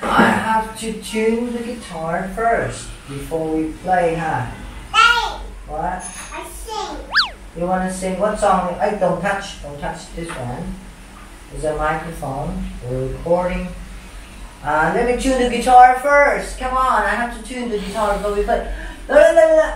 I have to tune the guitar first before we play, huh? What? I sing. You want to sing what song? Hey, don't touch this one. There's a microphone. We're recording. Let me tune the guitar first. Come on, I have to tune the guitar before we play. Oh my god.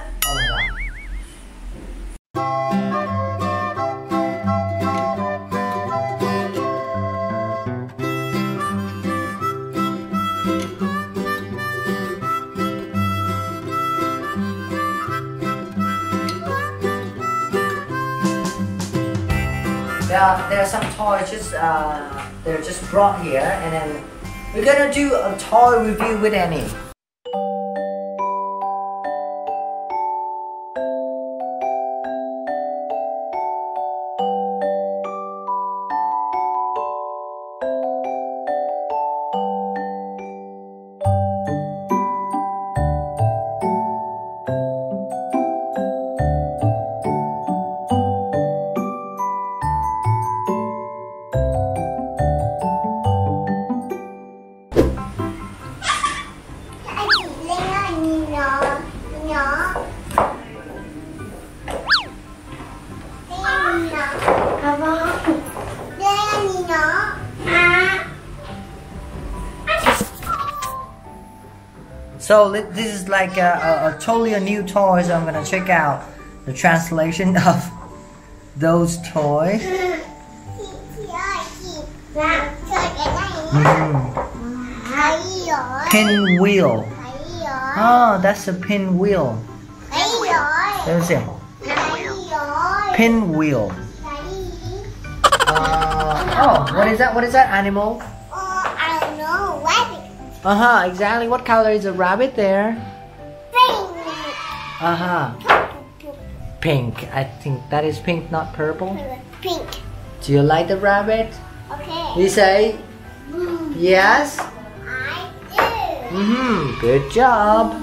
There are some toys they're just brought here, and then we're gonna do a toy review with Annie. So this is like a totally new toy, so I'm gonna check out the translation of those toys. Pinwheel. Oh, that's a pinwheel. Let me see. Pinwheel. Oh, what is that? What is that animal? I don't know. Rabbit. Exactly. What color is a rabbit there? Pink. Pink. I think that is pink, not purple. Pink. Do you like the rabbit? Okay. You say yes? I do. Good job.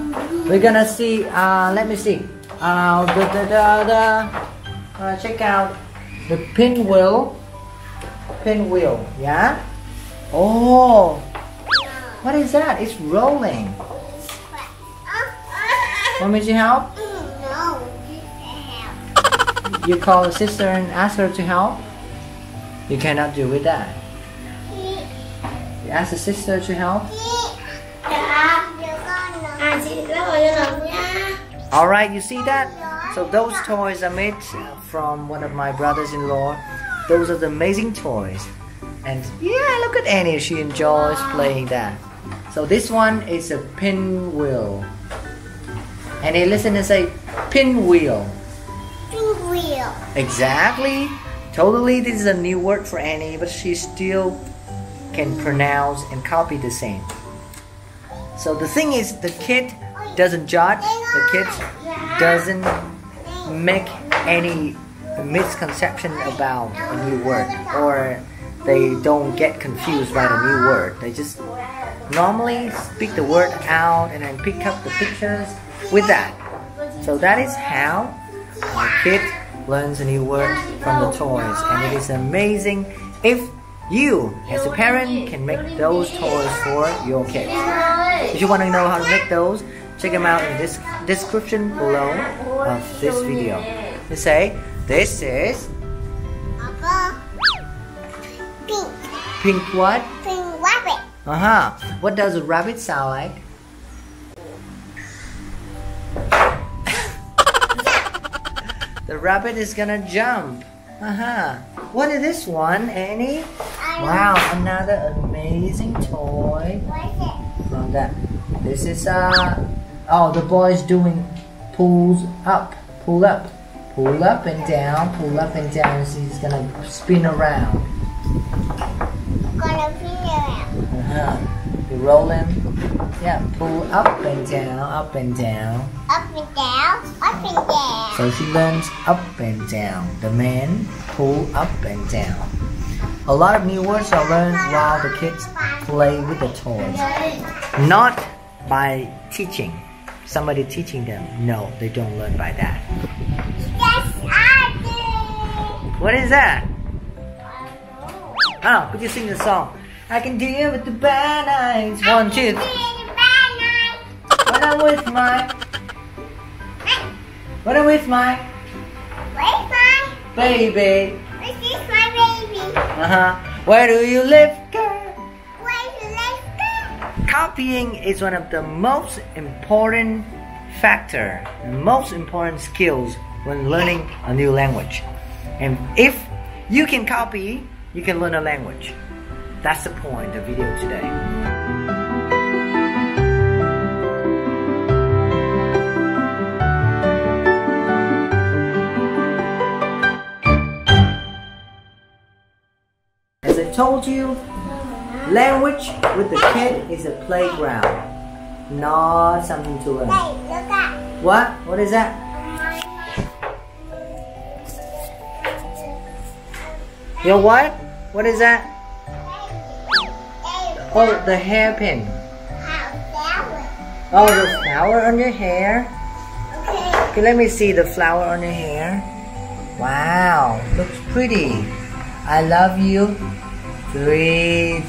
We're gonna see. Let me see. Check out the pinwheel. Pinwheel. Yeah. Oh. What is that? It's rolling. Want me to help? No, you can't help. You call a sister and ask her to help? You cannot do with that. You ask the sister to help? Alright, you see that? So those toys are made from one of my brothers-in-law. Those are the amazing toys. And yeah, look at Annie, she enjoys playing that. So this one is a pinwheel. Annie, listen and say pinwheel. Pinwheel. Exactly. Totally, this is a new word for Annie, but she still can pronounce and copy the same. So the thing is, the kid doesn't judge, the kid doesn't make any misconception about a new word, or they don't get confused by the new word. They just normally speak the word out and then pick up the pictures with that. So that is how a kid learns a new word from the toys, and it is amazing if you as a parent can make those toys for your kids. If you want to know how to make those, check them out in this description below of this video. They say this is Pink. Pink what? Pink rabbit. What does a rabbit sound like? The rabbit is gonna jump. What is this one, Annie? Wow, another amazing toy. What is it? From that. This is oh, the boy is doing pulls up, pull up and down, pull up and down. So he's gonna spin around. Gonna spin around. You roll him. Yeah, pull up and down, up and down. Up and down, up and down. So she learns up and down. The man pull up and down. A lot of new words are learned while the kids play with the toys. Not by teaching. Somebody teaching them. No, they don't learn by that. Yes, I do. What is that? I don't know. Oh, could you sing the song? I can deal with the bad nights. 1, 2, 3. When I'm with my baby. This is my baby. Where do you live, girl? Where do you live, girl? Copying is one of the most important factor, most important skills when learning a new language. And if you can copy, you can learn a language. That's the point of the video today. As I told you, language with the kid is a playground, not something to learn. Hey, look at. What? What is that? Your what? What is that? Oh, the hairpin. Oh, the flower on your hair. Okay, let me see the flower on your hair. Wow, looks pretty. I love you. 3,000.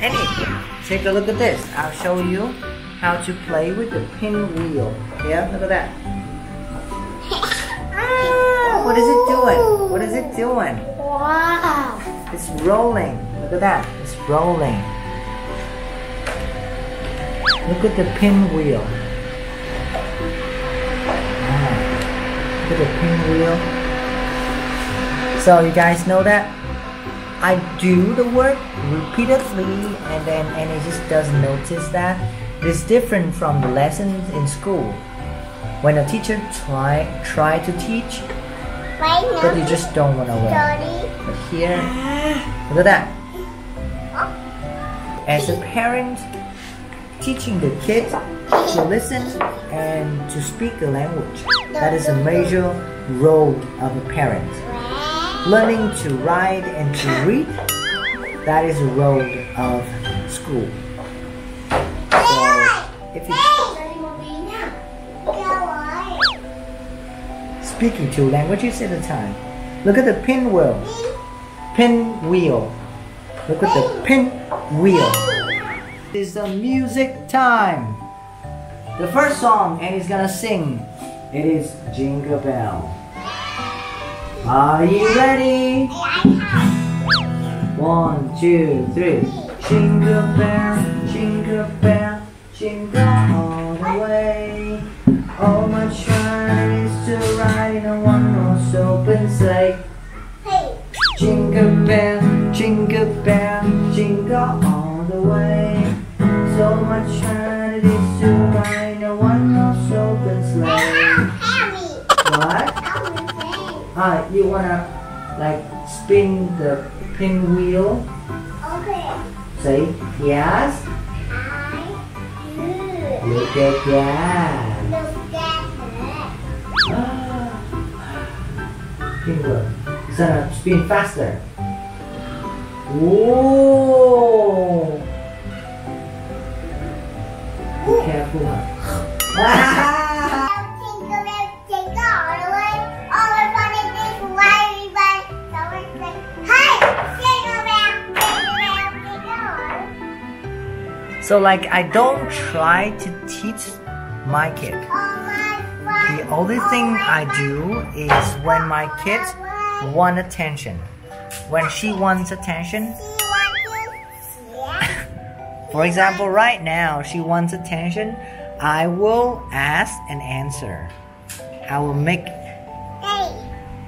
Anyway, take a look at this. I'll show you how to play with the pinwheel. Yeah, look at that. What is it doing? What is it doing? Wow. It's rolling. Look at that. It's rolling. Look at the pinwheel. Wow. Look at the pinwheel. So you guys know that? I do the work repeatedly and then Annie just doesn't notice that. It's different from the lessons in school. When a teacher try to teach, but you just don't want to learn. But here, look at that. As a parent, teaching the kids to listen and to speak the language, that is a major role of a parent. Learning to write and to read, that is a role of school. So, if you speaking 2 languages at a time. Look at the pinwheel. Pinwheel. Look at the pinwheel. It's the music time. The first song Annie's gonna sing, it is Jingle Bell. Are you ready? 1, 2, 3. Jingle bell, jingle bell, jingle all the way. All my trying is to ride in a one-horse open sleigh. Jingle bell, jingle bell, jingle all the way. So much fun it is to ride in a one-horse open sleigh. What? You wanna like spin the pinwheel? Okay. Say yes. Look at that. Pinwheel. It's gonna spin faster. Whoa! Be careful, huh? So like I don't try to teach my kid. The only thing I do is when my kids want attention. When she wants attention. For example, right now she wants attention. I will ask and answer. I will make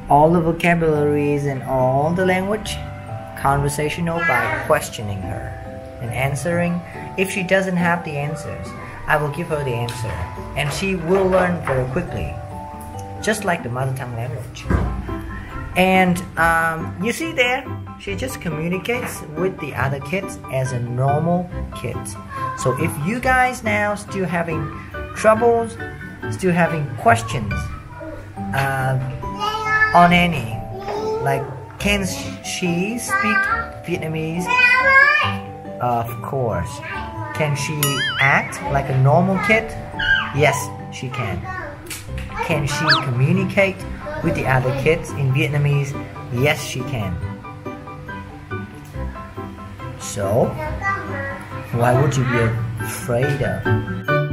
all the vocabularies and all the language conversational by questioning her and answering. If she doesn't have the answers, I will give her the answer and she will learn very quickly, just like the mother tongue language. And you see there, she just communicates with the other kids as a normal kid. So if you guys now still having troubles, still having questions on any, like can she speak Vietnamese? Of course. Can she act like a normal kid? Yes, she can. Can she communicate with the other kids in Vietnamese? Yes, she can. So, why would you be afraid of?